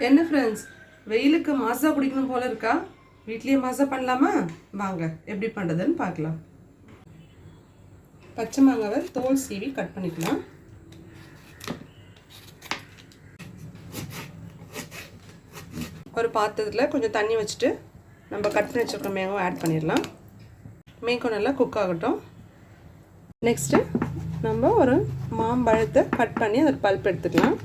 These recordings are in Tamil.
என்ன ஃப்ரெண்ட்ஸ், வெயிலுக்கு மாசா குடிக்கணும் போல இருக்கா? வீட்லயே மாசா பண்ணலாமா? வாங்க எப்படி பண்ணுறதுன்னு பார்க்கலாம். பச்சை மாங்காவை தோல் சீவி கட் பண்ணிக்கலாம். ஒரு பாத்திரத்தில் கொஞ்சம் தண்ணி வச்சுட்டு நம்ம கட் பண்ணி வச்சுருக்க மேங்காவை ஆட் பண்ணிடலாம். மேங்காய் நல்லா குக் ஆகட்டும். நெக்ஸ்ட்டு நம்ம ஒரு மாம்பழத்தை கட் பண்ணி அதோட பல்ப் எடுத்துக்கலாம்.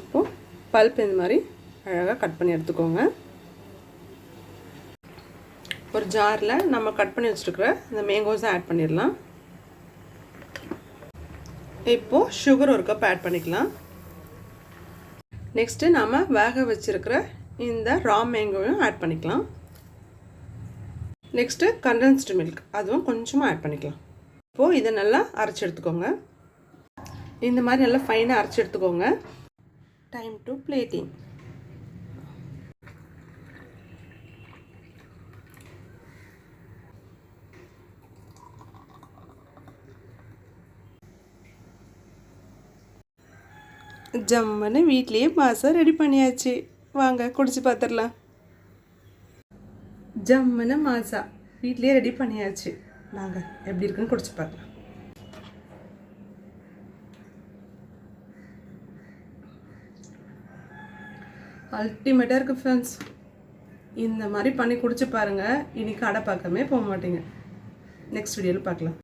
இப்போது பல்ப் இந்த மாதிரி அழகாக கட் பண்ணி எடுத்துக்கோங்க. ஒரு ஜாரில் நம்ம கட் பண்ணி வச்சுருக்கிற இந்த மேங்கோஸை ஆட் பண்ணிடலாம். இப்போது சுகர் ஒரு கப் ஆட் பண்ணிக்கலாம். நெக்ஸ்ட்டு நாம் வேக வச்சுருக்கிற இந்த ரா மேங்கோவையும் ஆட் பண்ணிக்கலாம். நெக்ஸ்ட்டு கண்டென்ஸ்டு மில்க் அதுவும் கொஞ்சமாக ஆட் பண்ணிக்கலாம். இப்போது இதை நல்லா அரைச்சி எடுத்துக்கோங்க. இந்த மாதிரி நல்லா ஃபைனாக அரைச்சி எடுத்துக்கோங்க. Time to plating. ஜம்முன்னு வீட்லேயே மாசா ரெடி பண்ணியாச்சு. வாங்க குடிச்சு பார்த்துடலாம். ஜம்முன்னு மாசா வீட்லேயே ரெடி பண்ணியாச்சு. வாங்க எப்படி இருக்குன்னு குடிச்சு பார்க்கலாம். அல்டிமேட்டாக இருக்குது ஃப்ரெண்ட்ஸ். இந்த மாதிரி பண்ணி குடிச்சு பாருங்கள். இனி கடை பக்கமே போக மாட்டீங்க. நெக்ஸ்ட் வீடியோவில் பார்க்கலாம்.